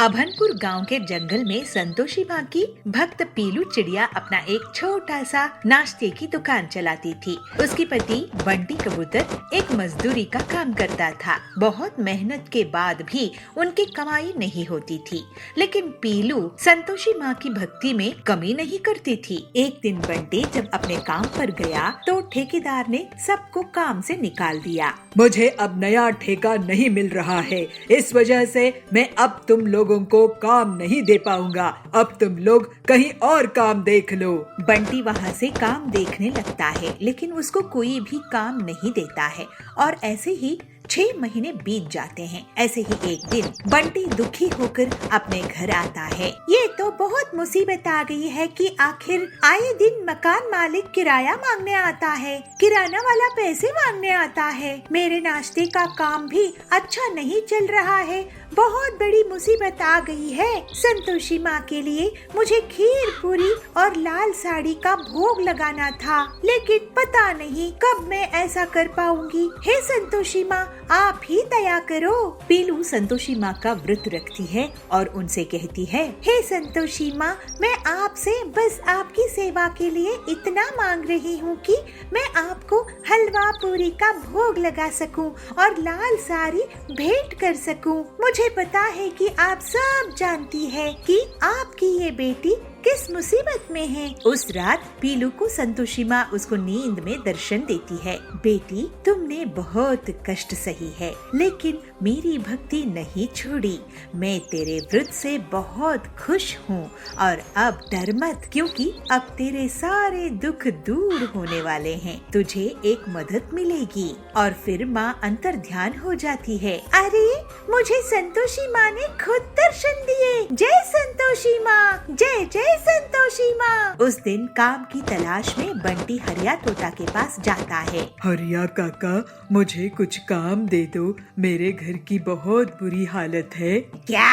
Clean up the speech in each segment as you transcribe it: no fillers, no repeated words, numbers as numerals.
अभनपुर गांव के जंगल में संतोषी माँ की भक्त पीलू चिड़िया अपना एक छोटा सा नाश्ते की दुकान चलाती थी। उसके पति बंटी कबूतर एक मजदूरी का काम करता था। बहुत मेहनत के बाद भी उनकी कमाई नहीं होती थी, लेकिन पीलू संतोषी माँ की भक्ति में कमी नहीं करती थी। एक दिन बंटी जब अपने काम पर गया तो ठेकेदार ने सबको काम से निकाल दिया। मुझे अब नया ठेका नहीं मिल रहा है, इस वजह से मैं अब तुम लोगों को काम नहीं दे पाऊंगा। अब तुम लोग कहीं और काम देख लो। बंटी वहाँ से काम देखने लगता है, लेकिन उसको कोई भी काम नहीं देता है और ऐसे ही 6 महीने बीत जाते हैं। ऐसे ही एक दिन बंटी दुखी होकर अपने घर आता है। ये तो बहुत मुसीबत आ गई है कि आखिर आए दिन मकान मालिक किराया मांगने आता है, किराना वाला पैसे मांगने आता है। मेरे नाश्ते का काम भी अच्छा नहीं चल रहा है। बहुत बड़ी मुसीबत आ गई है। संतोषी माँ के लिए मुझे खीर पूरी और लाल साड़ी का भोग लगाना था, लेकिन पता नहीं कब मैं ऐसा कर पाऊंगी। हे संतोषी माँ, आप ही दया करो। पीलू संतोषी माँ का व्रत रखती है और उनसे कहती है, हे संतोषी माँ, मैं आपसे बस आपकी सेवा के लिए इतना मांग रही हूँ कि मैं आपको हलवा पूरी का भोग लगा सकूं और लाल साड़ी भेंट कर सकूं। मुझे पता है कि आप सब जानती है कि आपकी ये बेटी किस मुसीबत में है। उस रात पीलू को संतोषी माँ उसको नींद में दर्शन देती है। बेटी, तुमने बहुत कष्ट सही है, लेकिन मेरी भक्ति नहीं छोड़ी। मैं तेरे व्रत से बहुत खुश हूँ और अब डर मत, क्योंकि अब तेरे सारे दुख दूर होने वाले हैं। तुझे एक मदद मिलेगी। और फिर माँ अंतर ध्यान हो जाती है। अरे, मुझे संतोषी माँ ने खुद दर्शन दिए। जय संतोषी माँ, जय जय संतोषी माँ। उस दिन काम की तलाश में बंटी हरिया तोता के पास जाता है। हरिया काका, मुझे कुछ काम दे दो, मेरे घर की बहुत बुरी हालत है। क्या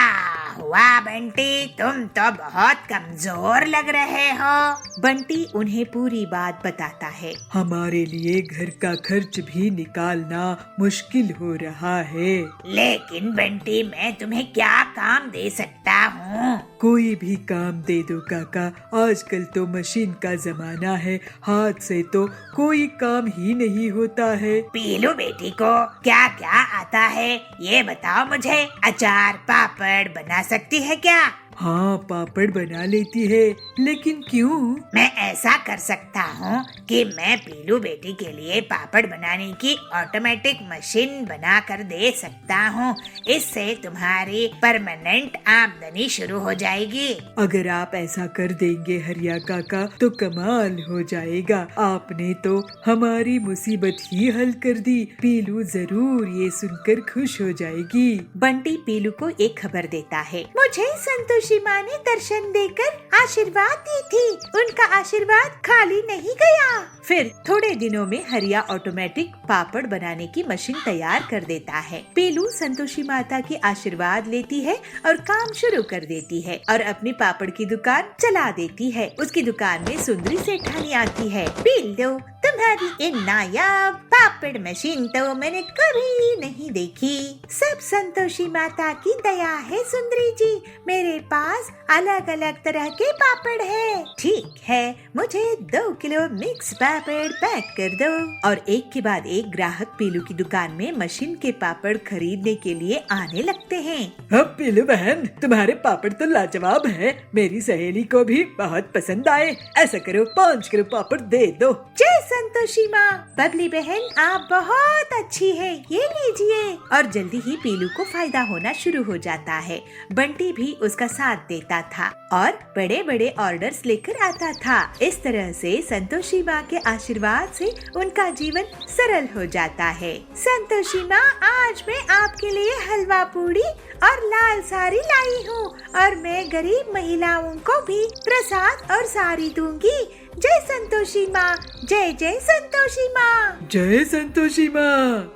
हुआ बंटी, तुम तो बहुत कमजोर लग रहे हो। बंटी उन्हें पूरी बात बताता है। हमारे लिए घर का खर्च भी निकालना मुश्किल हो रहा है। लेकिन बंटी, मैं तुम्हें क्या काम दे सकता हूँ? कोई भी काम दे दो काका, आजकल तो मशीन का जमाना है, हाथ से तो कोई काम ही नहीं होता है। पीलू बेटी को क्या क्या आता है ये बताओ मुझे। अचार पापड़ बना सकती है क्या? हाँ, पापड़ बना लेती है, लेकिन क्यों? मैं ऐसा कर सकता हूँ कि मैं पीलू बेटी के लिए पापड़ बनाने की ऑटोमेटिक मशीन बना कर दे सकता हूँ। इससे तुम्हारी परमानेंट आमदनी शुरू हो जाएगी। अगर आप ऐसा कर देंगे हरिया काका तो कमाल हो जाएगा। आपने तो हमारी मुसीबत ही हल कर दी। पीलू जरूर ये सुनकर खुश हो जाएगी। बंटी पीलू को एक खबर देता है। मुझे संतोषी माँ ने दर्शन देकर आशीर्वाद दी थी। उनका आशीर्वाद खाली नहीं गया। फिर थोड़े दिनों में हरिया ऑटोमेटिक पापड़ बनाने की मशीन तैयार कर देता है। पीलू संतोषी माता की आशीर्वाद लेती है और काम शुरू कर देती है और अपनी पापड़ की दुकान चला देती है। उसकी दुकान में सुंदरी सेठानी आती है। पीलू, तुम्हारी ये नायाब पापड़ मशीन तो मैंने कभी नहीं देखी। सब संतोषी माता की दया है सुंदरी जी। मेरे पास अलग अलग तरह के पापड़ है। ठीक है, मुझे 2 किलो मिक्स पापड़ पैक कर दो। और एक के बाद एक ग्राहक पीलू की दुकान में मशीन के पापड़ खरीदने के लिए आने लगते हैं। अब पीलू बहन, तुम्हारे पापड़ तो लाजवाब है। मेरी सहेली को भी बहुत पसंद आए। ऐसा करो, 5 किलो पापड़ दे दो। जय संतोषी माँ। बबली बहन, आप बहुत अच्छी है, ये लीजिए। और जल्दी ही पीलू को फायदा होना शुरू हो जाता है। बंटी भी उसका साथ देता था और बड़े बड़े ऑर्डर्स लेकर आता था। इस तरह से संतोषी माँ के आशीर्वाद से उनका जीवन सरल हो जाता है। संतोषी माँ, आज मैं आपके लिए हलवा पूरी और लाल साड़ी लाई हूँ और मैं गरीब महिलाओं को भी प्रसाद और साड़ी दूंगी। जय संतोषी माँ, जय जय संतोषी माँ। जय संतोषी माँ।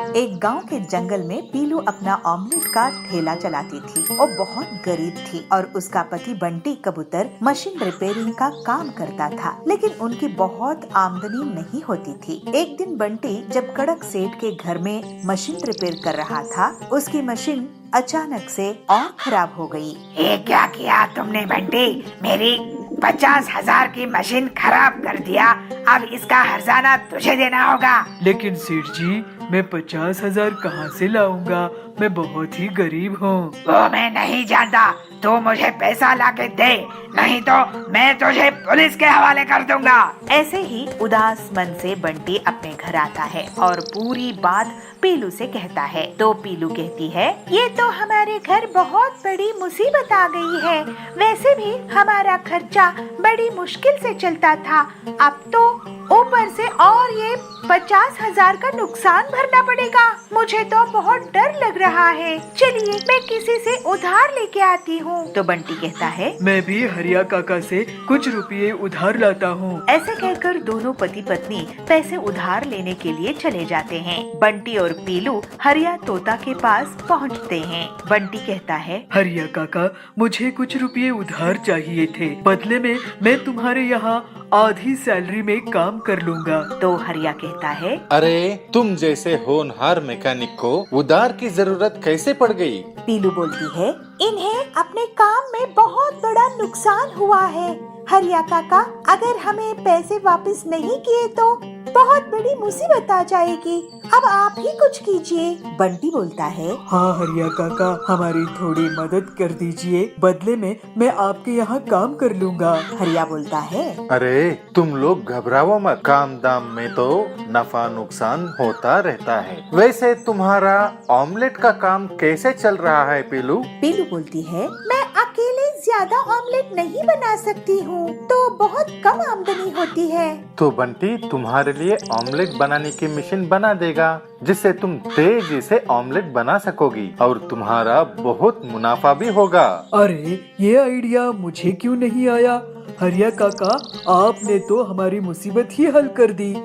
एक गांव के जंगल में पीलू अपना ऑमलेट का ठेला चलाती थी। वो बहुत गरीब थी और उसका पति बंटी कबूतर मशीन रिपेयरिंग का काम करता था, लेकिन उनकी बहुत आमदनी नहीं होती थी। एक दिन बंटी जब कड़क सेठ के घर में मशीन रिपेयर कर रहा था, उसकी मशीन अचानक से और खराब हो गई। ये क्या किया तुमने बंटी? मेरी 50,000 की मशीन खराब कर दिया। अब इसका हर्जाना तुझे देना होगा। लेकिन सेठ जी, मैं 50,000 कहाँ से लाऊंगा? मैं बहुत ही गरीब हूँ। वो मैं नहीं जानता, तू मुझे पैसा लाके दे, नहीं तो मैं तुझे पुलिस के हवाले कर दूंगा। ऐसे ही उदास मन से बंटी अपने घर आता है और पूरी बात पीलू से कहता है। तो पीलू कहती है, ये तो हमारे घर बहुत बड़ी मुसीबत आ गई है। वैसे भी हमारा खर्चा बड़ी मुश्किल से चलता था, अब तो ऊपर से और ये 50,000 का नुकसान भरना पड़ेगा। मुझे तो बहुत डर लग रहा है। चलिए मैं किसी से उधार लेके आती हूँ। तो बंटी कहता है, मैं भी हरिया काका से कुछ रुपये उधार लाता हूँ। ऐसे कहकर दोनों पति पत्नी पैसे उधार लेने के लिए चले जाते हैं। बंटी और पीलू हरिया तोता के पास पहुँचते हैं। बंटी कहता है, हरिया काका, मुझे कुछ रुपये उधार चाहिए थे। बदले में मैं तुम्हारे यहाँ आधी सैलरी में काम कर लूँगा। तो हरिया कहता है, अरे तुम जैसे होनहार मैकेनिक को उधार की जरूरत कैसे पड़ गई? पीलू बोलती है, इन्हें अपने काम में बहुत बड़ा नुकसान हुआ है। हरिया काका, अगर हमें पैसे वापस नहीं किए तो बहुत बड़ी मुसीबत आ जाएगी। अब आप ही कुछ कीजिए। बंटी बोलता है, हाँ हरिया काका, हमारी थोड़ी मदद कर दीजिए। बदले में मैं आपके यहाँ काम कर लूँगा। हरिया बोलता है, अरे तुम लोग घबराओ मत, काम दाम में तो नफा नुकसान होता रहता है। वैसे तुम्हारा ऑमलेट का काम कैसे चल रहा है पीलू? पीलू बोलती है, मैं अकेले ज्यादा ऑमलेट नहीं बना सकती हूँ, तो बहुत कम आमदनी होती है। तो बंटी तुम्हारे लिए ऑमलेट बनाने की मशीन बना देगा, जिससे तुम तेजी से ऑमलेट बना सकोगी और तुम्हारा बहुत मुनाफा भी होगा। अरे ये आइडिया मुझे क्यों नहीं आया? हरिया काका, आपने तो हमारी मुसीबत ही हल कर दी।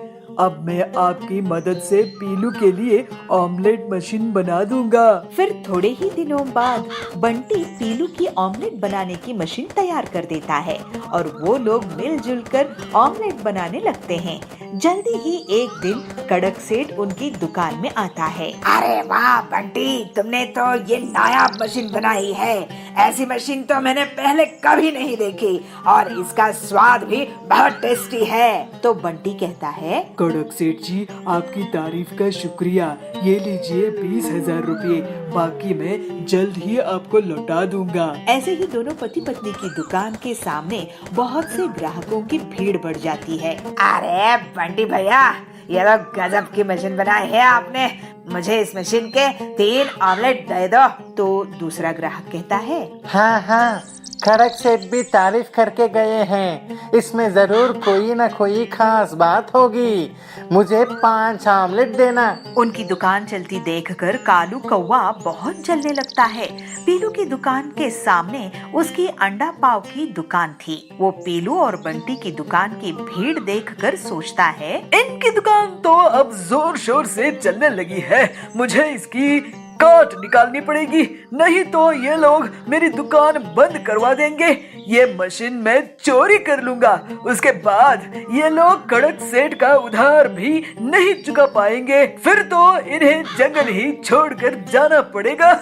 अब मैं आपकी मदद से पीलू के लिए ऑमलेट मशीन बना दूंगा। फिर थोड़े ही दिनों बाद बंटी पीलू की ऑमलेट बनाने की मशीन तैयार कर देता है और वो लोग मिलजुल कर ऑमलेट बनाने लगते हैं। जल्दी ही एक दिन कड़क सेठ उनकी दुकान में आता है। अरे वाह बंटी, तुमने तो ये नायाब मशीन बनाई है। ऐसी मशीन तो मैंने पहले कभी नहीं देखी और इसका स्वाद भी बहुत टेस्टी है। तो बंटी कहता है, कड़क सेठ जी, आपकी तारीफ का शुक्रिया। ये लीजिए 20,000 रुपये, बाकी मैं जल्द ही आपको लौटा दूंगा। ऐसे ही दोनों पति पत्नी की दुकान के सामने बहुत से ग्राहकों की भीड़ बढ़ जाती है। अरे बंटी भैया, ये तो गजब की मशीन बनाई है आपने। मुझे इस मशीन के 3 ऑमलेट दे दो। तो दूसरा ग्राहक कहता है, हाँ हाँ, कड़क सेठ भी तारीफ करके गए हैं। इसमें जरूर कोई न कोई खास बात होगी। मुझे 5 ऑमलेट देना। उनकी दुकान चलती देखकर कालू कौवा बहुत जलने लगता है। पीलू की दुकान के सामने उसकी अंडा पाव की दुकान थी। वो पीलू और बंटी की दुकान की भीड़ देखकर सोचता है, इनकी दुकान तो अब जोर शोर से चलने लगी है। मुझे इसकी काट निकालनी पड़ेगी, नहीं तो ये लोग मेरी दुकान बंद करवा देंगे। ये मशीन मैं चोरी कर लूंगा, उसके बाद ये लोग कड़क सेठ का उधार भी नहीं चुका पाएंगे। फिर तो इन्हें जंगल ही छोड़कर जाना पड़ेगा।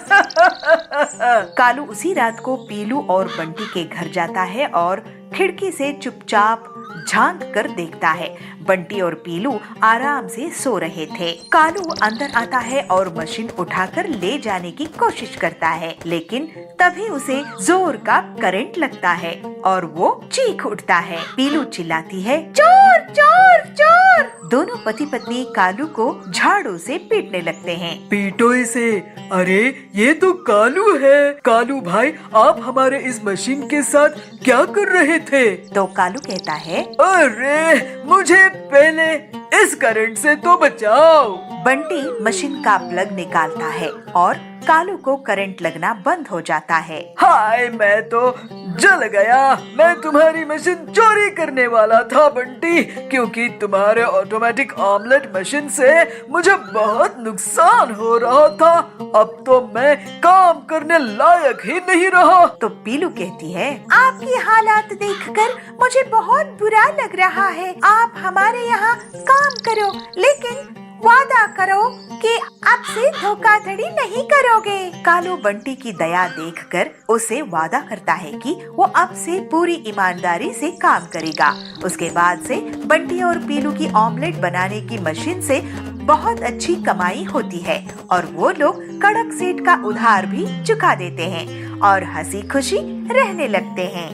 कालू उसी रात को पीलू और बंटी के घर जाता है और खिड़की से चुपचाप झांक कर देखता है। बंटी और पीलू आराम से सो रहे थे। कालू अंदर आता है और मशीन उठाकर ले जाने की कोशिश करता है, लेकिन तभी उसे जोर का करंट लगता है और वो चीख उठता है। पीलू चिल्लाती है, चोर चोर चोर। दोनों पति पत्नी कालू को झाड़ू से पीटने लगते हैं। पीटो इसे। अरे ये तो कालू है। कालू भाई, आप हमारे इस मशीन के साथ क्या कर रहे थे? तो कालू कहता है, अरे मुझे पहले इस करंट से तो बचाओ। बंटी मशीन का प्लग निकालता है और कालू को करंट लगना बंद हो जाता है। हाय, मैं तो जल गया। मैं तुम्हारी मशीन चोरी करने वाला था बंटी, क्योंकि तुम्हारे ऑटोमेटिक ऑमलेट मशीन से मुझे बहुत नुकसान हो रहा था। अब तो मैं काम करने लायक ही नहीं रहा। तो पीलू कहती है, आपकी हालात देखकर मुझे बहुत बुरा लग रहा है। आप हमारे यहाँ काम करो, लेकिन वादा करो कि अब से धोखाधड़ी नहीं करोगे। कालू बंटी की दया देखकर उसे वादा करता है कि वो अब से पूरी ईमानदारी से काम करेगा। उसके बाद से बंटी और पीलू की ऑमलेट बनाने की मशीन से बहुत अच्छी कमाई होती है और वो लोग कड़क सेठ का उधार भी चुका देते हैं और हंसी खुशी रहने लगते हैं।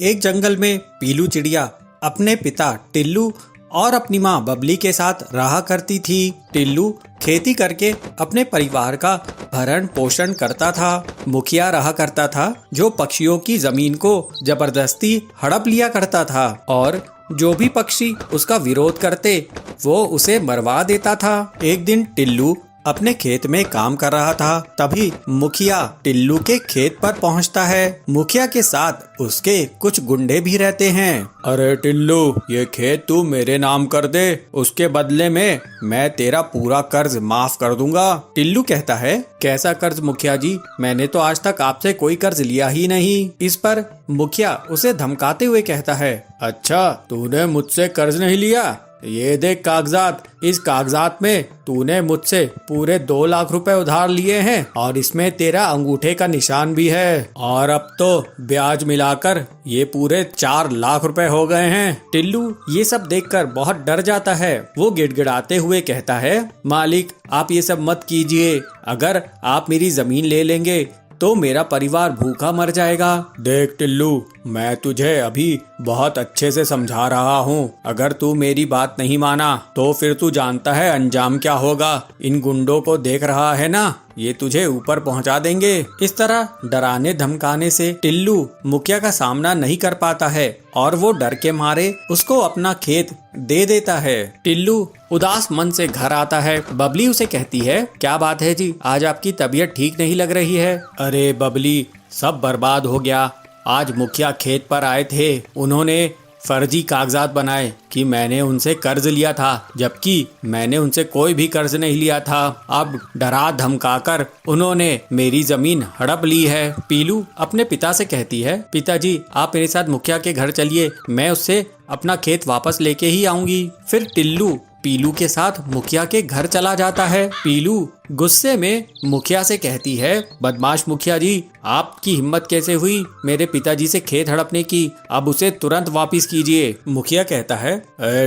एक जंगल में पीलू चिड़िया अपने पिता टिल्लू और अपनी माँ बबली के साथ रहा करती थी। टिल्लू खेती करके अपने परिवार का भरण पोषण करता था। मुखिया रहा करता था जो पक्षियों की जमीन को जबरदस्ती हड़प लिया करता था और जो भी पक्षी उसका विरोध करते वो उसे मरवा देता था। एक दिन टिल्लू अपने खेत में काम कर रहा था, तभी मुखिया टिल्लू के खेत पर पहुंचता है। मुखिया के साथ उसके कुछ गुंडे भी रहते हैं। अरे टिल्लू, ये खेत तू मेरे नाम कर दे, उसके बदले में मैं तेरा पूरा कर्ज माफ कर दूंगा। टिल्लू कहता है, कैसा कर्ज मुखिया जी, मैंने तो आज तक आपसे कोई कर्ज लिया ही नहीं। इस पर मुखिया उसे धमकाते हुए कहता है, अच्छा तूने मुझसे कर्ज नहीं लिया, ये देख कागजात, इस कागजात में तूने मुझसे पूरे 2 लाख रुपए उधार लिए हैं और इसमें तेरा अंगूठे का निशान भी है और अब तो ब्याज मिलाकर ये पूरे 4 लाख रुपए हो गए हैं। टिल्लू ये सब देखकर बहुत डर जाता है। वो गिड़गिड़ाते हुए कहता है, मालिक आप ये सब मत कीजिए, अगर आप मेरी जमीन ले लेंगे तो मेरा परिवार भूखा मर जाएगा। देख टिल्लू, मैं तुझे अभी बहुत अच्छे से समझा रहा हूँ, अगर तू मेरी बात नहीं माना तो फिर तू जानता है अंजाम क्या होगा। इन गुंडों को देख रहा है ना, ये तुझे ऊपर पहुंचा देंगे। इस तरह डराने धमकाने से टिल्लू मुखिया का सामना नहीं कर पाता है और वो डर के मारे उसको अपना खेत दे देता है। टिल्लू उदास मन से घर आता है। बबली उसे कहती है, क्या बात है जी, आज आपकी तबीयत ठीक नहीं लग रही है। अरे बबली, सब बर्बाद हो गया। आज मुखिया खेत पर आए थे, उन्होंने फर्जी कागजात बनाए कि मैंने उनसे कर्ज लिया था, जबकि मैंने उनसे कोई भी कर्ज नहीं लिया था। अब डरा धमकाकर उन्होंने मेरी जमीन हड़प ली है। पीलू अपने पिता से कहती है, पिताजी आप मेरे साथ मुखिया के घर चलिए, मैं उससे अपना खेत वापस लेके ही आऊंगी। फिर टिल्लू पीलू के साथ मुखिया के घर चला जाता है। पीलू गुस्से में मुखिया से कहती है, बदमाश मुखिया जी, आपकी हिम्मत कैसे हुई मेरे पिताजी से खेत हड़पने की, अब उसे तुरंत वापस कीजिए। मुखिया कहता है,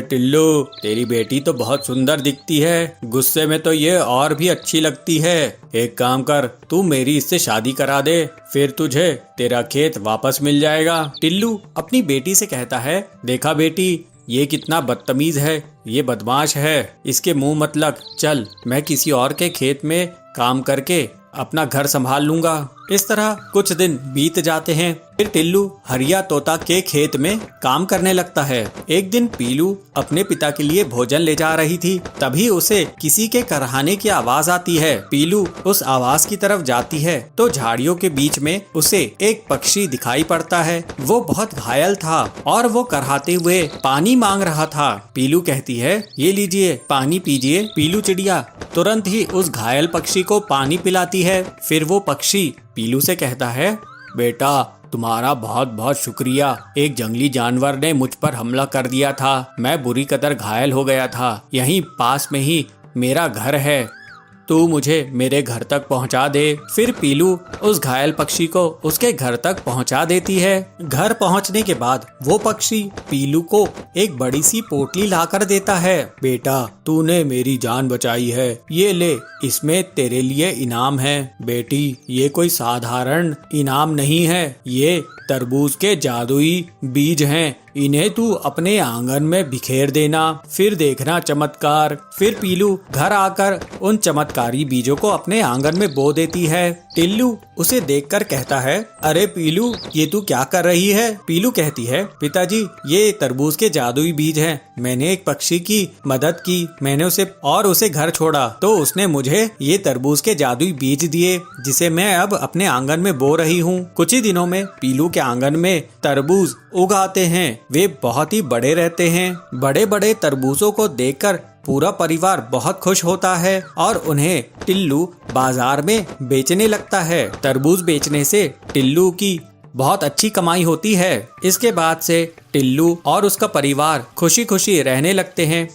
टिल्लू तेरी बेटी तो बहुत सुंदर दिखती है, गुस्से में तो ये और भी अच्छी लगती है। एक काम कर, तू मेरी इससे शादी करा दे, फिर तुझे तेरा खेत वापस मिल जाएगा। टिल्लू अपनी बेटी से कहता है, देखा बेटी, ये कितना बदतमीज है, ये बदमाश है, इसके मुंह मत लग, चल मैं किसी और के खेत में काम करके अपना घर संभाल लूंगा। इस तरह कुछ दिन बीत जाते हैं। फिर टिल्लू हरिया तोता के खेत में काम करने लगता है। एक दिन पीलू अपने पिता के लिए भोजन ले जा रही थी, तभी उसे किसी के करहाने की आवाज आती है। पीलू उस आवाज की तरफ जाती है तो झाड़ियों के बीच में उसे एक पक्षी दिखाई पड़ता है। वो बहुत घायल था और वो करहाते हुए पानी मांग रहा था। पीलू कहती है, ये लीजिए पानी पीजिए। पीलू चिड़िया तुरंत ही उस घायल पक्षी को पानी पिलाती है। फिर वो पक्षी पीलू से कहता है, बेटा तुम्हारा बहुत बहुत शुक्रिया, एक जंगली जानवर ने मुझ पर हमला कर दिया था, मैं बुरी कदर घायल हो गया था, यहीं पास में ही मेरा घर है, तू मुझे मेरे घर तक पहुंचा दे। फिर पीलू उस घायल पक्षी को उसके घर तक पहुंचा देती है। घर पहुंचने के बाद वो पक्षी पीलू को एक बड़ी सी पोटली लाकर देता है। बेटा तूने मेरी जान बचाई है, ये ले, इसमें तेरे लिए इनाम है। बेटी ये कोई साधारण इनाम नहीं है, ये तरबूज के जादुई बीज हैं इन्हें तू अपने आंगन में बिखेर देना, फिर देखना चमत्कार। फिर पीलू घर आकर उन चमत्कारी बीजों को अपने आंगन में बो देती है। टिल्लू उसे देखकर कहता है, अरे पीलू, ये तू क्या कर रही है? पीलू कहती है, पिताजी, ये तरबूज के जादुई बीज हैं। मैंने एक पक्षी की मदद की, मैंने उसे घर छोड़ा तो उसने मुझे ये तरबूज के जादुई बीज दिए, जिसे मैं अब अपने आंगन में बो रही हूँ। कुछ ही दिनों में पीलू के आंगन में तरबूज उग आते हैं। वे बहुत ही बड़े रहते हैं। बड़े बड़े तरबूजों को देखकर पूरा परिवार बहुत खुश होता है और उन्हें टिल्लू बाजार में बेचने लगता है। तरबूज बेचने से टिल्लू की बहुत अच्छी कमाई होती है। इसके बाद से टिल्लू और उसका परिवार खुशी खुशी रहने लगते हैं।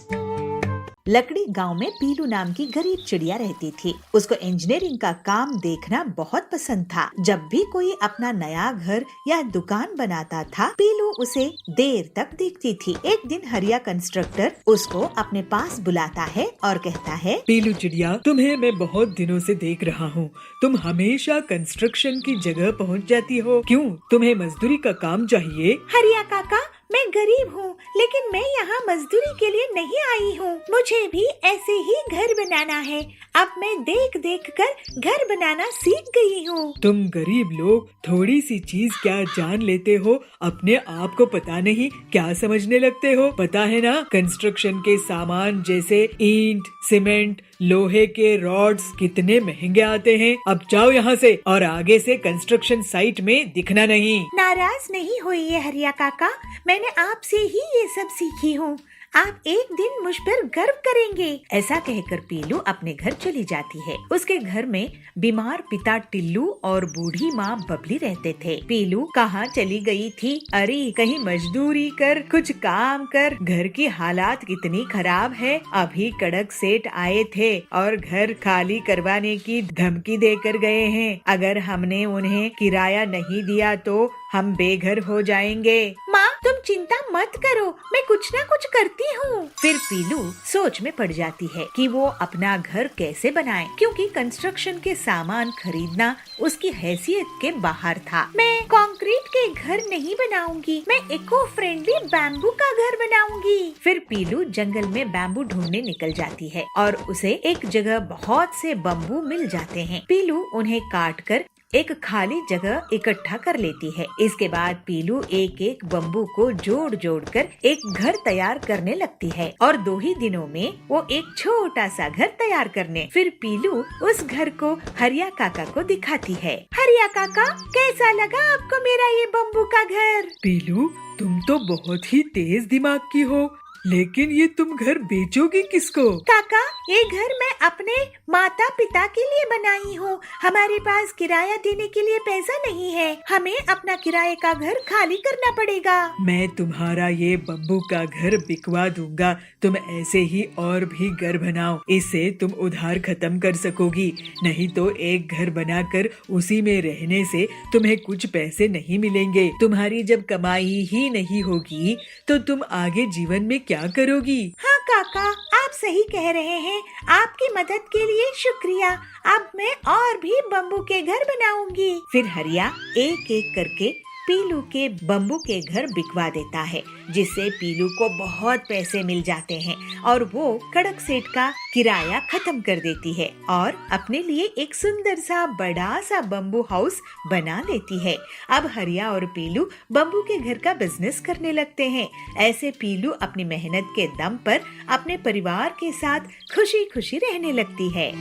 लकड़ी गांव में पीलू नाम की गरीब चिड़िया रहती थी। उसको इंजीनियरिंग का काम देखना बहुत पसंद था। जब भी कोई अपना नया घर या दुकान बनाता था, पीलू उसे देर तक देखती थी। एक दिन हरिया कंस्ट्रक्टर उसको अपने पास बुलाता है और कहता है, पीलू चिड़िया, तुम्हें मैं बहुत दिनों से देख रहा हूँ। तुम हमेशा कंस्ट्रक्शन की जगह पहुँच जाती हो, क्यों? तुम्हें मजदूरी का काम चाहिए? हरिया काका, मैं गरीब हूँ, लेकिन मैं यहाँ मजदूरी के लिए नहीं आई हूँ। मुझे भी ऐसे ही घर बनाना है। अब मैं देख देख कर घर बनाना सीख गई हूँ। तुम गरीब लोग थोड़ी सी चीज क्या जान लेते हो, अपने आप को पता नहीं क्या समझने लगते हो। पता है ना, कंस्ट्रक्शन के सामान जैसे ईंट, सीमेंट, लोहे के रॉड्स कितने महंगे आते हैं। अब जाओ यहाँ से और आगे से कंस्ट्रक्शन साइट में दिखना नहीं। नाराज नहीं होइए हरिया काका, मैंने आपसे ही ये सब सीखी हूँ। आप एक दिन मुझ पर गर्व करेंगे। ऐसा कहकर पीलू अपने घर चली जाती है। उसके घर में बीमार पिता टिल्लू और बूढ़ी माँ बबली रहते थे। पीलू कहाँ चली गई थी? अरे कहीं मजदूरी कर, कुछ काम कर। घर की हालात कितनी खराब है। अभी कड़क सेठ आए थे और घर खाली करवाने की धमकी देकर गए हैं। अगर हमने उन्हें किराया नहीं दिया तो हम बेघर हो जाएंगे। माँ, तुम चिंता मत करो, मैं कुछ ना कुछ करती हूँ। फिर पीलू सोच में पड़ जाती है कि वो अपना घर कैसे बनाए, क्योंकि कंस्ट्रक्शन के सामान खरीदना उसकी हैसियत के बाहर था। मैं कंक्रीट के घर नहीं बनाऊंगी, मैं इको फ्रेंडली बैम्बू का घर बनाऊंगी। फिर पीलू जंगल में बैम्बू ढूंढने निकल जाती है और उसे एक जगह बहुत से बम्बू मिल जाते हैं। पीलू उन्हें काट कर एक खाली जगह इकट्ठा कर लेती है। इसके बाद पीलू एक एक बम्बू को जोड़ जोड़ कर एक घर तैयार करने लगती है और 2 ही दिनों में वो एक छोटा सा घर तैयार करने। फिर पीलू उस घर को हरिया काका को दिखाती है। हरिया काका, कैसा लगा आपको मेरा ये बम्बू का घर? पीलू, तुम तो बहुत ही तेज दिमाग की हो, लेकिन ये तुम घर बेचोगी किसको? काका, ये घर मैं अपने माता पिता के लिए बनाई हूँ। हमारे पास किराया देने के लिए पैसा नहीं है, हमें अपना किराए का घर खाली करना पड़ेगा। मैं तुम्हारा ये बम्बू का घर बिकवा दूंगा। तुम ऐसे ही और भी घर बनाओ, इससे तुम उधार खत्म कर सकोगी। नहीं तो एक घर बनाकर उसी में रहने से तुम्हें कुछ पैसे नहीं मिलेंगे। तुम्हारी जब कमाई ही नहीं होगी तो तुम आगे जीवन में क्या करोगी? हाँ काका, आप सही कह रहे हैं। आपकी मदद के लिए शुक्रिया। अब मैं और भी बम्बू के घर बनाऊंगी। फिर हरिया एक एक करके पीलू के बम्बू के घर बिकवा देता है, जिससे पीलू को बहुत पैसे मिल जाते हैं और वो कड़क सेठ का किराया खत्म कर देती है और अपने लिए एक सुंदर सा बड़ा सा बम्बू हाउस बना लेती है। अब हरिया और पीलू बम्बू के घर का बिजनेस करने लगते हैं। ऐसे पीलू अपनी मेहनत के दम पर अपने परिवार के साथ खुशी खुशी रहने लगती है।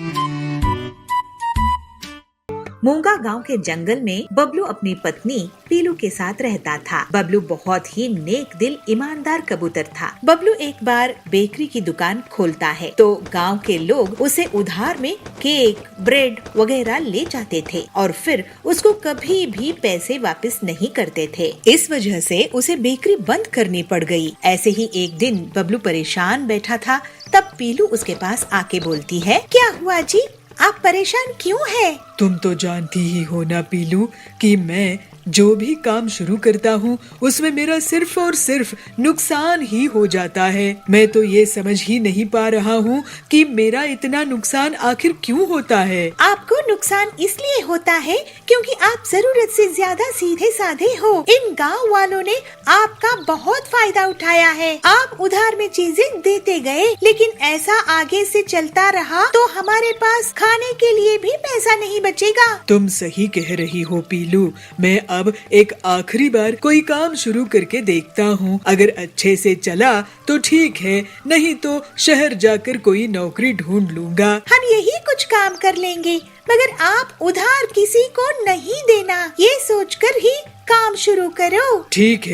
मूंगा गांव के जंगल में बबलू अपनी पत्नी पीलू के साथ रहता था। बबलू बहुत ही नेक दिल ईमानदार कबूतर था। बबलू एक बार बेकरी की दुकान खोलता है तो गांव के लोग उसे उधार में केक, ब्रेड वगैरह ले जाते थे और फिर उसको कभी भी पैसे वापस नहीं करते थे। इस वजह से उसे बेकरी बंद करनी पड़ गई। ऐसे ही एक दिन बबलू परेशान बैठा था, तब पीलू उसके पास आके बोलती है, क्या हुआ जी, आप परेशान क्यों हैं? तुम तो जानती ही हो ना पीलू कि मैं जो भी काम शुरू करता हूँ उसमें मेरा सिर्फ और सिर्फ नुकसान ही हो जाता है। मैं तो ये समझ ही नहीं पा रहा हूँ कि मेरा इतना नुकसान आखिर क्यों होता है। आपको नुकसान इसलिए होता है क्योंकि आप जरूरत से ज्यादा सीधे साधे हो। इन गांव वालों ने आपका बहुत फायदा उठाया है। आप उधार में चीजें देते गए, लेकिन ऐसा आगे से चलता रहा तो हमारे पास खाने के लिए भी पैसा नहीं बचेगा। तुम सही कह रही हो पीलू। मैं अब एक आखिरी बार कोई काम शुरू करके देखता हूँ। अगर अच्छे से चला तो ठीक है, नहीं तो शहर जाकर कोई नौकरी ढूंढ लूंगा। हम यही कुछ काम कर लेंगे, मगर आप उधार किसी को नहीं देना, ये सोचकर ही काम शुरू करो। ठीक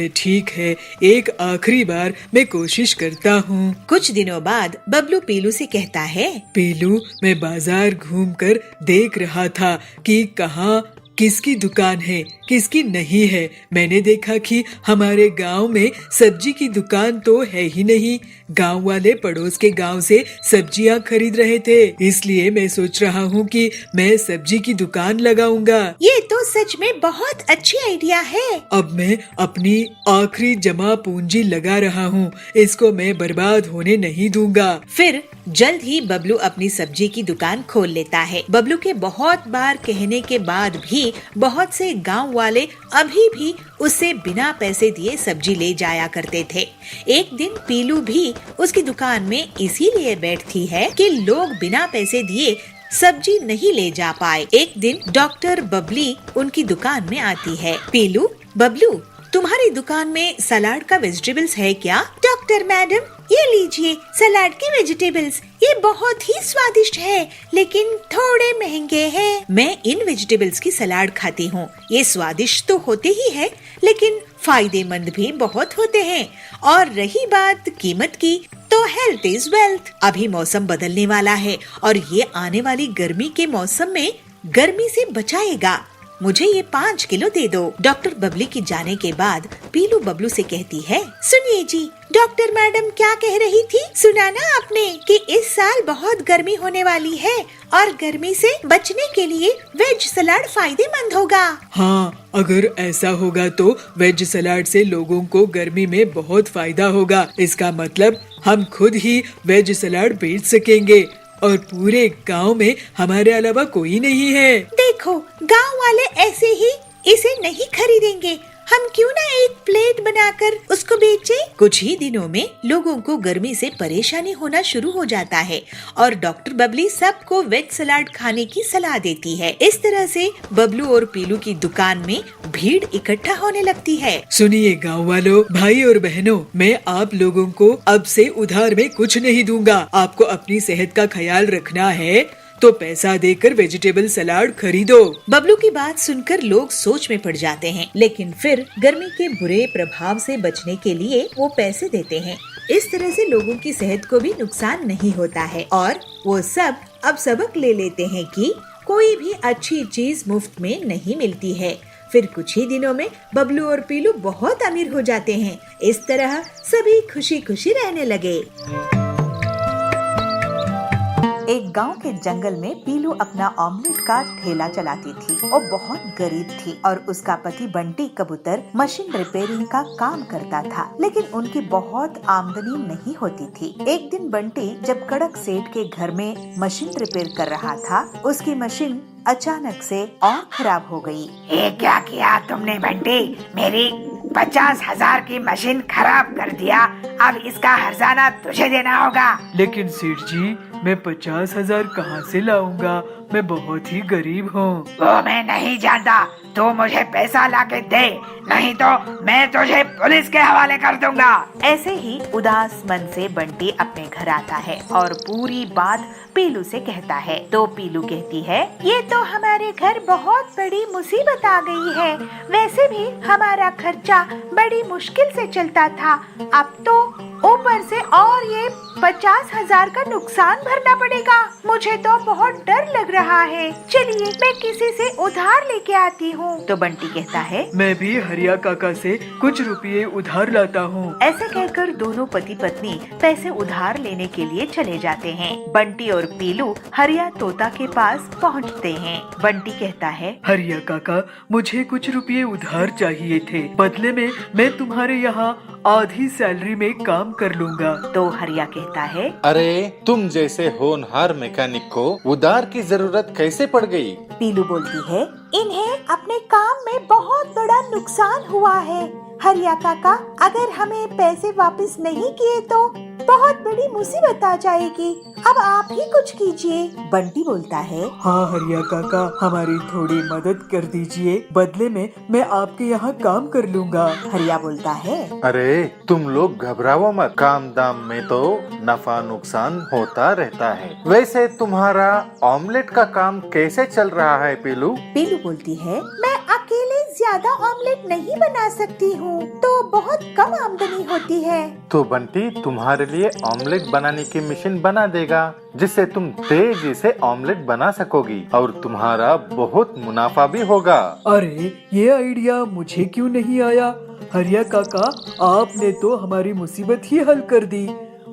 है, एक आखिरी बार मैं कोशिश करता हूँ। कुछ दिनों बाद बबलू पीलू से कहता है, पीलू, मैं बाजार घूमकर देख रहा था कि कहाँ किसकी दुकान है, किसकी नहीं है। मैंने देखा कि हमारे गांव में सब्जी की दुकान तो है ही नहीं। गांव वाले पड़ोस के गांव से सब्जियां खरीद रहे थे, इसलिए मैं सोच रहा हूँ कि मैं सब्जी की दुकान लगाऊंगा। ये तो सच में बहुत अच्छी आइडिया है। अब मैं अपनी आखिरी जमा पूंजी लगा रहा हूँ, इसको मैं बर्बाद होने नहीं दूंगा। फिर जल्द ही बबलू अपनी सब्जी की दुकान खोल लेता है। बबलू के बहुत बार कहने के बाद भी बहुत से गांव वाले अभी भी उससे बिना पैसे दिए सब्जी ले जाया करते थे। एक दिन पीलू भी उसकी दुकान में इसीलिए बैठती है कि लोग बिना पैसे दिए सब्जी नहीं ले जा पाए। एक दिन डॉक्टर बबली उनकी दुकान में आती है। पीलू, बबलू, तुम्हारी दुकान में सलाद का वेजिटेबल्स है क्या? डॉक्टर मैडम, ये लीजिए सलाद के वेजिटेबल्स, ये बहुत ही स्वादिष्ट है, लेकिन थोड़े महंगे हैं। मैं इन वेजिटेबल्स की सलाद खाती हूँ। ये स्वादिष्ट तो होते ही है, लेकिन फायदेमंद भी बहुत होते हैं। और रही बात कीमत की, तो हेल्थ इज वेल्थ। अभी मौसम बदलने वाला है और ये आने वाली गर्मी के मौसम में गर्मी से बचाएगा। मुझे ये 5 किलो दे दो। डॉक्टर बबली की जाने के बाद पीलू बबलू से कहती है, सुनिए जी, डॉक्टर मैडम क्या कह रही थी? सुना ना आपने कि इस साल बहुत गर्मी होने वाली है और गर्मी से बचने के लिए वेज सलाद फायदेमंद होगा। हाँ, अगर ऐसा होगा तो वेज सलाद से लोगों को गर्मी में बहुत फायदा होगा। इसका मतलब हम खुद ही वेज सलाद बेच सकेंगे और पूरे गांव में हमारे अलावा कोई नहीं है। देखो, गांव वाले ऐसे ही इसे नहीं खरीदेंगे। हम क्यों ना एक प्लेट बनाकर उसको बेचें? कुछ ही दिनों में लोगों को गर्मी से परेशानी होना शुरू हो जाता है और डॉक्टर बबली सबको वेज सलाद खाने की सलाह देती है। इस तरह से बबलू और पीलू की दुकान में भीड़ इकट्ठा होने लगती है। सुनिए गांव वालों, भाई और बहनों, मैं आप लोगों को अब से उधार में कुछ नहीं दूंगा। आपको अपनी सेहत का ख्याल रखना है तो पैसा देकर वेजिटेबल सलाद खरीदो। बबलू की बात सुनकर लोग सोच में पड़ जाते हैं, लेकिन फिर गर्मी के बुरे प्रभाव से बचने के लिए वो पैसे देते हैं। इस तरह से लोगों की सेहत को भी नुकसान नहीं होता है और वो सब अब सबक ले लेते हैं कि कोई भी अच्छी चीज मुफ्त में नहीं मिलती है। फिर कुछ ही दिनों में बबलू और पीलू बहुत अमीर हो जाते हैं। इस तरह सभी खुशी खुशी रहने लगे। एक गांव के जंगल में पीलू अपना ऑमलेट का ठेला चलाती थी। वो बहुत गरीब थी और उसका पति बंटी कबूतर मशीन रिपेयरिंग का काम करता था, लेकिन उनकी बहुत आमदनी नहीं होती थी। एक दिन बंटी जब कड़क सेठ के घर में मशीन रिपेयर कर रहा था, उसकी मशीन अचानक से और खराब हो गई। ये क्या किया तुमने बंटी? मेरी 50,000 की मशीन खराब कर दिया। अब इसका हर्जाना तुझे देना होगा। लेकिन सेठ जी, मैं 50,000 कहाँ से लाऊंगा? मैं बहुत ही गरीब हूँ। वो मैं नहीं जानता, तू मुझे पैसा लाके दे, नहीं तो मैं तुझे पुलिस के हवाले कर दूंगा। ऐसे ही उदास मन से बंटी अपने घर आता है और पूरी बात पीलू से कहता है। तो पीलू कहती है, ये तो हमारे घर बहुत बड़ी मुसीबत आ गई है। वैसे भी हमारा खर्चा बड़ी मुश्किल से चलता था, अब तो ऊपर से और ये 50,000 का नुकसान भरना पड़ेगा। मुझे तो बहुत डर लग रहा है। चलिए मैं किसी से उधार लेके आती हूँ। तो बंटी कहता है, मैं भी हरिया काका से कुछ रुपये उधार लाता हूँ। ऐसे कहकर दोनों पति पत्नी पैसे उधार लेने के लिए चले जाते हैं। बंटी और पीलू हरिया तोता के पास पहुँचते हैं। बंटी कहता है, हरिया काका, मुझे कुछ रुपये उधार चाहिए थे। बदले में मैं तुम्हारे यहाँ आधी सैलरी में काम कर लूँगा। तो हरिया कहता है, अरे तुम जैसे होनहार मैकेनिक को उधार की जरूरत कैसे पड़ गई? पीलू बोलती है, इन्हें अपने काम में बहुत बड़ा नुकसान हुआ है। हरिया काका, अगर हमें पैसे वापस नहीं किए तो बहुत बड़ी मुसीबत आ जाएगी। अब आप ही कुछ कीजिए। बंटी बोलता है, हाँ हरिया काका, हमारी थोड़ी मदद कर दीजिए। बदले में मैं आपके यहाँ काम कर लूँगा। हरिया बोलता है, अरे तुम लोग घबराओ मत, काम दाम में तो नफा नुकसान होता रहता है। वैसे तुम्हारा ऑमलेट का काम कैसे चल रहा है पीलू? पीलू बोलती है, मैं अकेले ज्यादा ऑमलेट नहीं बना सकती हूँ, तो बहुत कम आमदनी होती है। तो बंटी तुम्हारे लिए ऑमलेट बनाने की मशीन बना देगा, जिससे तुम तेजी से ऑमलेट बना सकोगी और तुम्हारा बहुत मुनाफा भी होगा। अरे ये आइडिया मुझे क्यों नहीं आया? हरिया काका, आपने तो हमारी मुसीबत ही हल कर दी।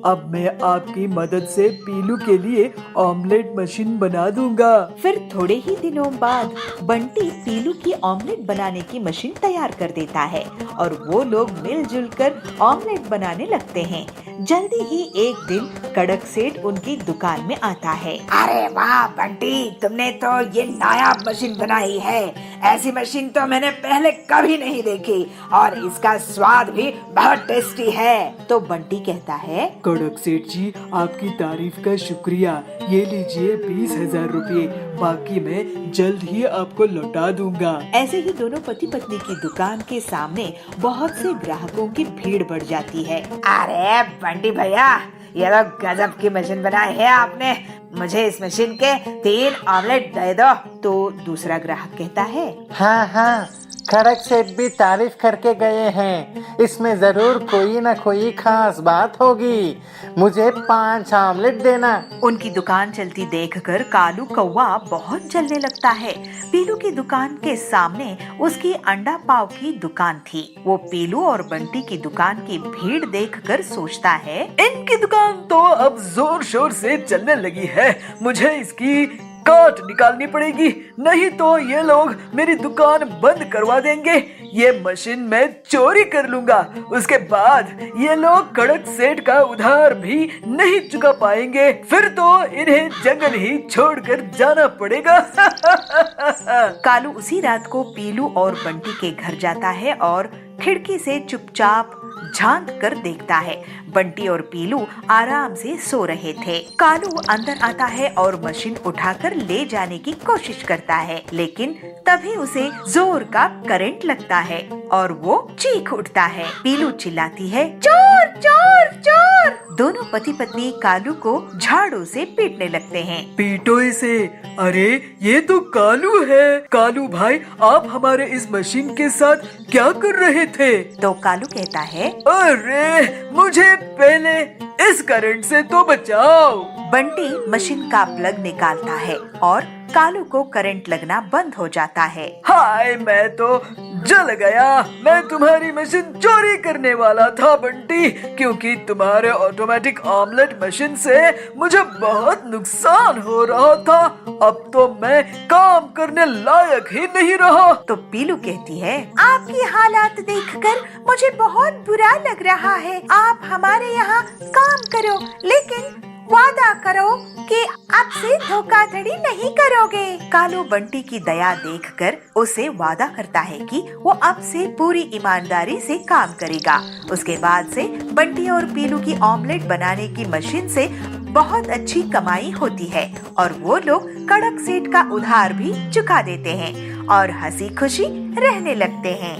अब मैं आपकी मदद से पीलू के लिए ऑमलेट मशीन बना दूंगा। फिर थोड़े ही दिनों बाद बंटी पीलू की ऑमलेट बनाने की मशीन तैयार कर देता है और वो लोग मिलजुल कर ऑमलेट बनाने लगते हैं। जल्दी ही एक दिन कड़क सेठ उनकी दुकान में आता है। अरे वाह बंटी, तुमने तो ये नायाब मशीन बनाई है। ऐसी मशीन तो मैंने पहले कभी नहीं देखी और इसका स्वाद भी बहुत टेस्टी है। तो बंटी कहता है, कड़क सेठ जी, आपकी तारीफ का शुक्रिया। ये लीजिए 20,000 रुपये, बाकी मैं जल्द ही आपको लौटा दूंगा। ऐसे ही दोनों पति पत्नी की दुकान के सामने बहुत से ग्राहकों की भीड़ बढ़ जाती है। अरे बंटी भैया, ये तो गजब की मशीन बनाई है आपने। मुझे इस मशीन के 3 ऑमलेट दे दो। तो दूसरा ग्राहक कहता है, हाँ हाँ, कड़क सेठ भी तारीफ करके गए हैं। इसमें जरूर कोई न कोई खास बात होगी। मुझे 5 ऑमलेट देना। उनकी दुकान चलती देखकर कालू कौवा बहुत जलने लगता है। पीलू की दुकान के सामने उसकी अंडा पाव की दुकान थी। वो पीलू और बंटी की दुकान की भीड़ देखकर सोचता है, इनकी दुकान तो अब जोर शोर से चलने लगी है। मुझे इसकी काट निकालनी पड़ेगी, नहीं तो ये लोग मेरी दुकान बंद करवा देंगे। ये मशीन मैं चोरी कर लूंगा। उसके बाद ये लोग कड़क सेठ का उधार भी नहीं चुका पाएंगे। फिर तो इन्हें जंगल ही छोड़कर जाना पड़ेगा। कालू उसी रात को पीलू और बंटी के घर जाता है और खिड़की से चुपचाप झांक कर देखता है। बंटी और पीलू आराम से सो रहे थे। कालू अंदर आता है और मशीन उठाकर ले जाने की कोशिश करता है, लेकिन तभी उसे जोर का करंट लगता है और वो चीख उठता है। पीलू चिल्लाती है, चोर चोर चोर। दोनों पति पत्नी कालू को झाड़ू से पीटने लगते हैं। पीटो इसे। अरे ये तो कालू है। कालू भाई, आप हमारे इस मशीन के साथ क्या कर रहे थे? तो कालू कहता है, अरे मुझे पहले इस करंट से तो बचाओ। बंटी मशीन का प्लग निकालता है और कालू को करंट लगना बंद हो जाता है। हाय, मैं तो जल गया। मैं तुम्हारी मशीन चोरी करने वाला था बंटी, क्योंकि तुम्हारे ऑटोमेटिक ऑमलेट मशीन से मुझे बहुत नुकसान हो रहा था। अब तो मैं काम करने लायक ही नहीं रहा। तो पीलू कहती है, आपकी हालात देखकर मुझे बहुत बुरा लग रहा है। आप हमारे यहाँ काम करो, लेकिन वादा करो कि अब से धोखाधड़ी नहीं करोगे। कालू बंटी की दया देखकर उसे वादा करता है कि वो अब से पूरी ईमानदारी से काम करेगा। उसके बाद से बंटी और पीलू की ऑमलेट बनाने की मशीन से बहुत अच्छी कमाई होती है और वो लोग कड़क सेठ का उधार भी चुका देते हैं और हंसी खुशी रहने लगते हैं।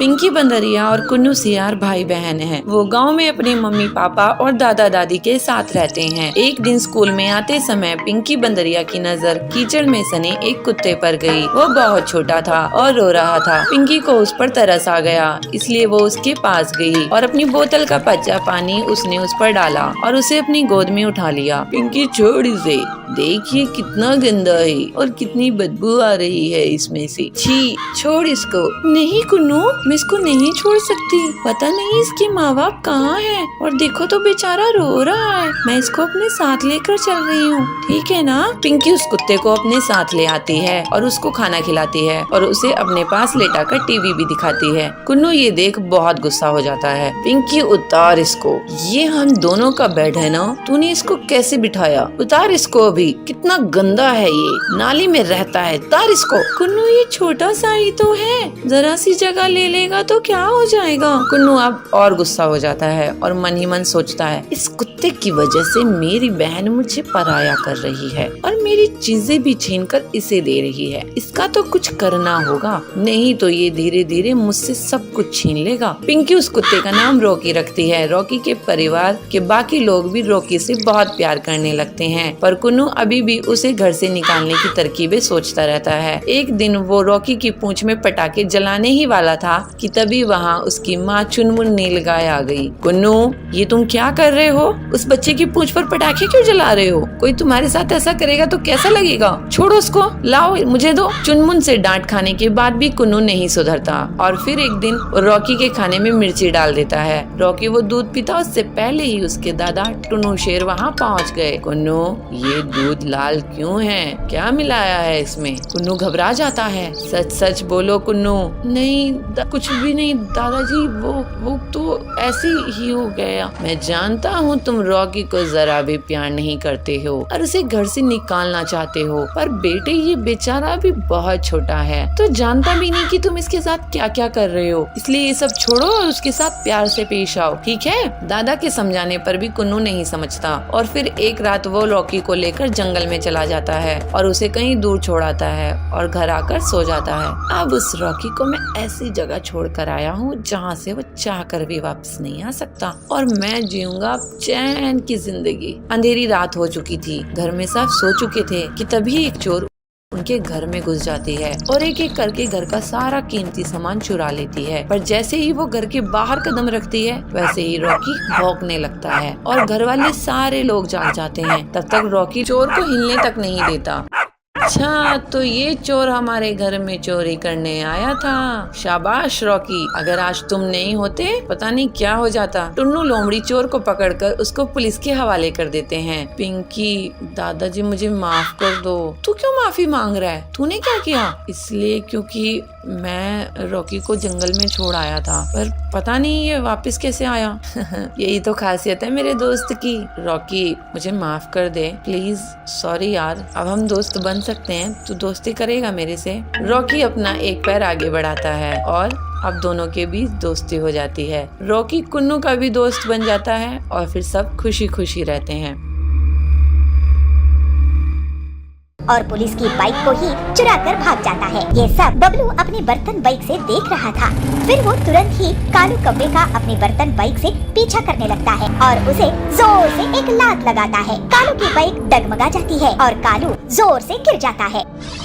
पिंकी बंदरिया और कुन्नू सियार भाई बहन हैं। वो गांव में अपने मम्मी पापा और दादा दादी के साथ रहते हैं। एक दिन स्कूल में आते समय पिंकी बंदरिया की नजर कीचड़ में सने एक कुत्ते पर गई। वो बहुत छोटा था और रो रहा था। पिंकी को उस पर तरस आ गया, इसलिए वो उसके पास गई और अपनी बोतल का कच्चा पानी उसने उस पर डाला और उसे अपनी गोद में उठा लिया। पिंकी छोड़ इसे, देखिए कितना गंदा है और कितनी बदबू आ रही है इसमें से। छी, छोड़ इसको। नहीं कुन्नू, मैं इसको नहीं छोड़ सकती। पता नहीं इसके माँ बाप कहाँ हैं और देखो तो बेचारा रो रहा है। मैं इसको अपने साथ लेकर चल रही हूँ, ठीक है ना? पिंकी उस कुत्ते को अपने साथ ले आती है और उसको खाना खिलाती है और उसे अपने पास लेटाकर टीवी भी दिखाती है। कुन्नू ये देख बहुत गुस्सा हो जाता है। पिंकी उतार इसको, ये हम दोनों का बेड है ना, तूने इसको कैसे बिठाया? उतार इसको अभी, कितना गंदा है ये, नाली में रहता है, उतार इसको। कुन्नू ये छोटा सा ही तो है, जरा सी जगह ले लेगा तो क्या हो जाएगा? कुन्नू अब और गुस्सा हो जाता है और मन ही मन सोचता है, इस कुत्ते की वजह से मेरी बहन मुझे पराया कर रही है और मेरी चीजें भी छीन कर इसे दे रही है। इसका तो कुछ करना होगा, नहीं तो ये धीरे धीरे मुझसे सब कुछ छीन लेगा। पिंकी उस कुत्ते का नाम रॉकी रखती है। रॉकी के परिवार के बाकी लोग भी रॉकी से बहुत प्यार करने लगते हैं, पर कुन्नू अभी भी उसे घर से निकालने की तरकीबें सोचता रहता है। एक दिन वो रॉकी की पूंछ में पटाखे जलाने ही वाला था कि तभी वहाँ उसकी माँ चुनमुन नीलगाय आ गई। कुन्नू, ये तुम क्या कर रहे हो? उस बच्चे की पूंछ पर पटाखे क्यों जला रहे हो? कोई तुम्हारे साथ ऐसा करेगा तो कैसा लगेगा? छोड़ो उसको, लाओ मुझे दो। चुनमुन से डांट खाने के बाद भी कुन्नू नहीं सुधरता और फिर एक दिन रॉकी के खाने में मिर्ची डाल देता है। रॉकी वो दूध पीता उससे पहले ही उसके दादा टुन्नू शेर वहाँ पहुँच गए। कुन्नू, ये दूध लाल क्यों है? क्या मिलाया है इसमें? कुन्नू घबरा जाता है। सच सच बोलो कुन्नू। नहीं कुछ भी नहीं दादाजी, वो तो ऐसे ही हो गया। मैं जानता हूँ तुम रॉकी को जरा भी प्यार नहीं करते हो और उसे घर से निकालना चाहते हो, पर बेटे ये बेचारा भी बहुत छोटा है, तो जानता भी नहीं कि तुम इसके साथ क्या क्या कर रहे हो, इसलिए ये सब छोड़ो और उसके साथ प्यार से पेश आओ, ठीक है? दादा के समझाने पर भी कुन्नू नहीं समझता और फिर एक रात वो रॉकी को लेकर जंगल में चला जाता है और उसे कहीं दूर छोड़ाता है और घर आकर सो जाता है। अब उस रॉकी को मैं ऐसी जगह छोड़ कर आया हूँ जहाँ से वो चाह कर भी वापस नहीं आ सकता और मैं जीऊंगा चैन की जिंदगी। अंधेरी रात हो चुकी थी, घर में सब सो चुके थे कि तभी एक चोर उनके घर में घुस जाती है और एक एक करके घर का सारा कीमती सामान चुरा लेती है। पर जैसे ही वो घर के बाहर कदम रखती है वैसे ही रॉकी भौंकने लगता है और घर वाले सारे लोग जाग जाते हैं। तब तक रॉकी चोर को हिलने तक नहीं देता। अच्छा, तो ये चोर हमारे घर में चोरी करने आया था। शाबाश रॉकी, अगर आज तुम नहीं होते पता नहीं क्या हो जाता। टुन्नू लोमड़ी चोर को पकड़कर उसको पुलिस के हवाले कर देते हैं। पिंकी, दादाजी मुझे माफ कर दो। तू क्यों माफी मांग रहा है? तूने क्या किया? इसलिए क्योंकि मैं रॉकी को जंगल में छोड़ आया था, पर पता नहीं ये वापस कैसे आया। यही तो खासियत है मेरे दोस्त की। रॉकी, मुझे माफ कर दे प्लीज। सॉरी यार, अब हम दोस्त बन सकते हैं, तू दोस्ती करेगा मेरे से? रॉकी अपना एक पैर आगे बढ़ाता है और अब दोनों के बीच दोस्ती हो जाती है। रॉकी कुन्नू का भी दोस्त बन जाता है और फिर सब खुशी खुशी रहते हैं। और पुलिस की बाइक को ही चुरा कर भाग जाता है। ये सब बबलू अपनी बर्तन बाइक से देख रहा था। फिर वो तुरंत ही कालू कौवे का अपनी बर्तन बाइक से पीछा करने लगता है और उसे जोर से एक लात लगाता है। कालू की बाइक डगमगा जाती है और कालू जोर से गिर जाता है।